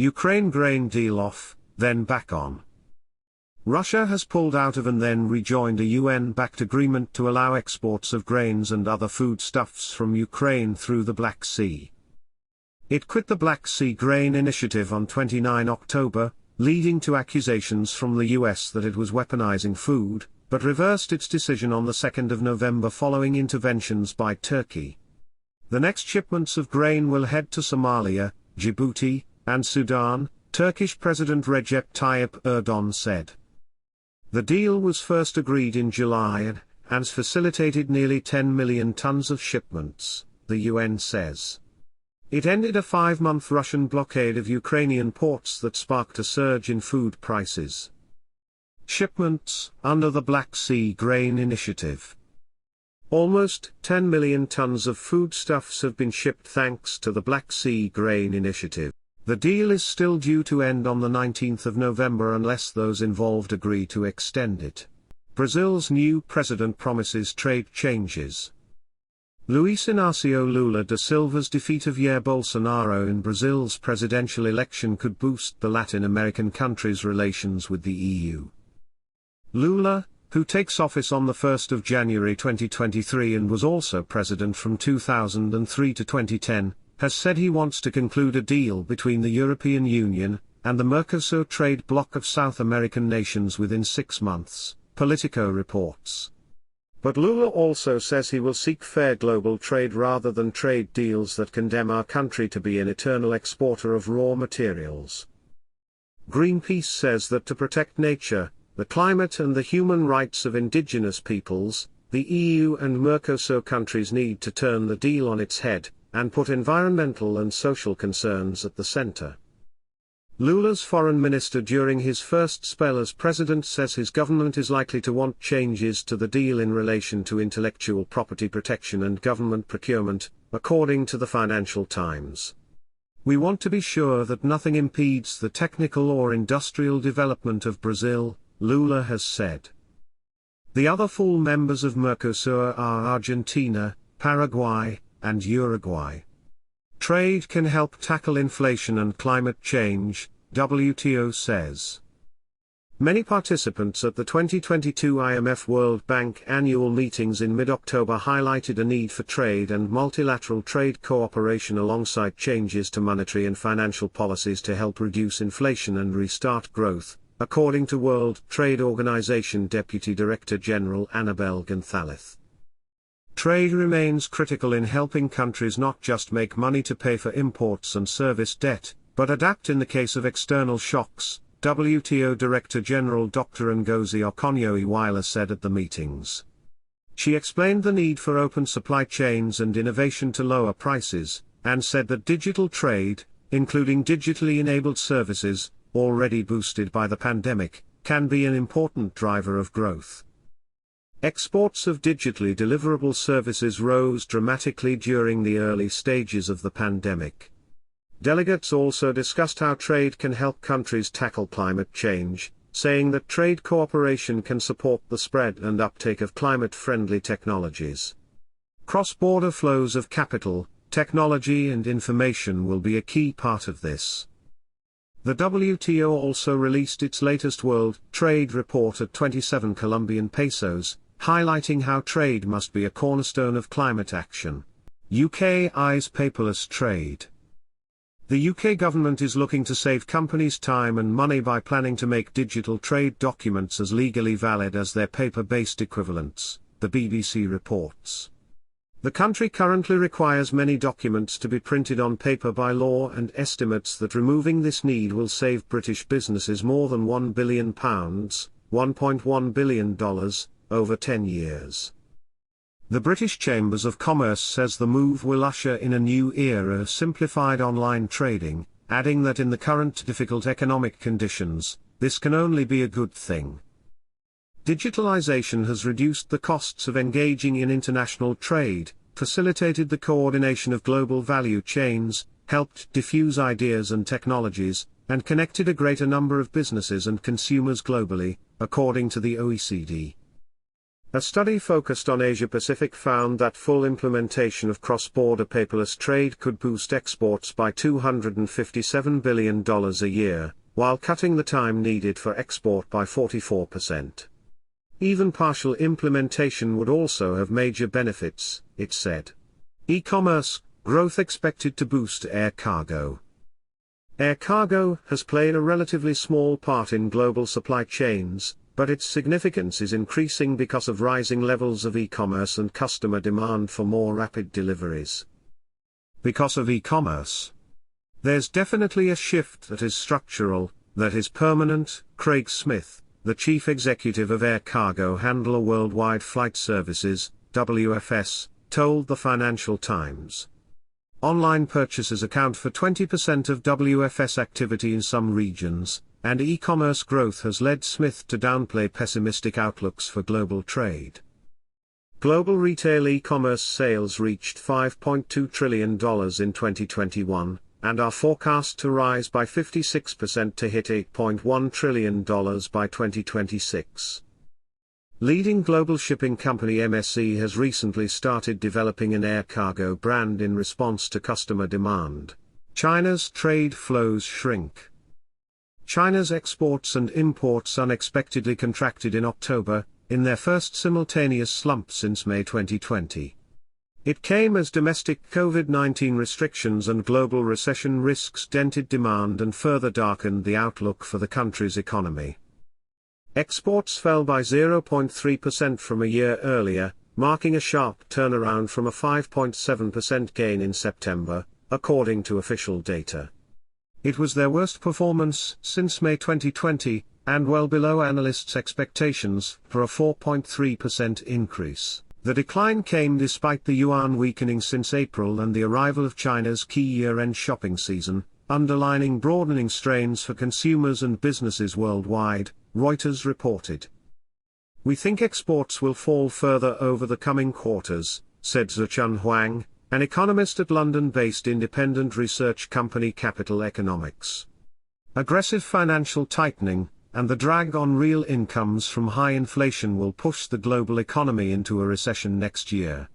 Ukraine grain deal off, then back on. Russia has pulled out of and then rejoined a UN-backed agreement to allow exports of grains and other foodstuffs from Ukraine through the Black Sea. It quit the Black Sea Grain Initiative on 29 October, leading to accusations from the US that it was weaponizing food, but reversed its decision on the 2nd of November following interventions by Turkey. The next shipments of grain will head to Somalia, Djibouti, and Sudan, Turkish President Recep Tayyip Erdogan said. The deal was first agreed in July and has facilitated nearly 10 million tons of shipments, the UN says. It ended a 5-month Russian blockade of Ukrainian ports that sparked a surge in food prices. Shipments under the Black Sea Grain Initiative. Almost 10 million tons of foodstuffs have been shipped thanks to the Black Sea Grain Initiative. The deal is still due to end on the 19th of November unless those involved agree to extend it. Brazil's new president promises trade changes. Luiz Inácio Lula da Silva's defeat of Jair Bolsonaro in Brazil's presidential election could boost the Latin American country's relations with the EU. Lula, who takes office on the 1st of January 2023 and was also president from 2003 to 2010, has said he wants to conclude a deal between the European Union and the Mercosur trade bloc of South American nations within 6 months, Politico reports. But Lula also says he will seek fair global trade rather than trade deals that condemn our country to be an eternal exporter of raw materials. Greenpeace says that to protect nature, the climate and the human rights of indigenous peoples, the EU and Mercosur countries need to turn the deal on its head, and put environmental and social concerns at the center. Lula's foreign minister during his first spell as president says his government is likely to want changes to the deal in relation to intellectual property protection and government procurement, according to the Financial Times. We want to be sure that nothing impedes the technical or industrial development of Brazil, Lula has said. The other full members of Mercosur are Argentina, Paraguay, and Uruguay. Trade can help tackle inflation and climate change, WTO says. Many participants at the 2022 IMF-World Bank annual meetings in mid-October highlighted a need for trade and multilateral trade cooperation alongside changes to monetary and financial policies to help reduce inflation and restart growth, according to World Trade Organization Deputy Director General Annabel Gonzalez. Trade remains critical in helping countries not just make money to pay for imports and service debt, but adapt in the case of external shocks, WTO Director General Dr. Ngozi Okonjo-Iweala said at the meetings. She explained the need for open supply chains and innovation to lower prices, and said that digital trade, including digitally enabled services, already boosted by the pandemic, can be an important driver of growth. Exports of digitally deliverable services rose dramatically during the early stages of the pandemic. Delegates also discussed how trade can help countries tackle climate change, saying that trade cooperation can support the spread and uptake of climate-friendly technologies. Cross-border flows of capital, technology and information will be a key part of this. The WTO also released its latest World Trade Report at 27 Colombian pesos, highlighting how trade must be a cornerstone of climate action. UK eyes paperless trade. The UK government is looking to save companies time and money by planning to make digital trade documents as legally valid as their paper-based equivalents, the BBC reports. The country currently requires many documents to be printed on paper by law and estimates that removing this need will save British businesses more than £1 billion, $1.1 billion, over 10 years. The British Chambers of Commerce says the move will usher in a new era of simplified online trading, adding that in the current difficult economic conditions, this can only be a good thing. Digitalization has reduced the costs of engaging in international trade, facilitated the coordination of global value chains, helped diffuse ideas and technologies, and connected a greater number of businesses and consumers globally, according to the OECD. A study focused on Asia-Pacific found that full implementation of cross-border paperless trade could boost exports by $257 billion a year, while cutting the time needed for export by 44%. Even partial implementation would also have major benefits, it said. E-commerce growth expected to boost air cargo. Air cargo has played a relatively small part in global supply chains, but its significance is increasing because of rising levels of e-commerce and customer demand for more rapid deliveries. Because of e-commerce, there's definitely a shift that is structural, that is permanent, Craig Smith, the chief executive of Air Cargo Handler Worldwide Flight Services, WFS, told the Financial Times. Online purchases account for 20% of WFS activity in some regions, and e-commerce growth has led Smith to downplay pessimistic outlooks for global trade. Global retail e-commerce sales reached $5.2 trillion in 2021, and are forecast to rise by 56% to hit $8.1 trillion by 2026. Leading global shipping company MSC has recently started developing an air cargo brand in response to customer demand. China's trade flows shrink. China's exports and imports unexpectedly contracted in October, in their first simultaneous slump since May 2020. It came as domestic COVID-19 restrictions and global recession risks dented demand and further darkened the outlook for the country's economy. Exports fell by 0.3% from a year earlier, marking a sharp turnaround from a 5.7% gain in September, according to official data. It was their worst performance since May 2020, and well below analysts' expectations for a 4.3% increase. The decline came despite the yuan weakening since April and the arrival of China's key year-end shopping season, underlining broadening strains for consumers and businesses worldwide, Reuters reported. We think exports will fall further over the coming quarters, said Zuchun Huang, an economist at London-based independent research company Capital Economics. Aggressive financial tightening, and the drag on real incomes from high inflation will push the global economy into a recession next year.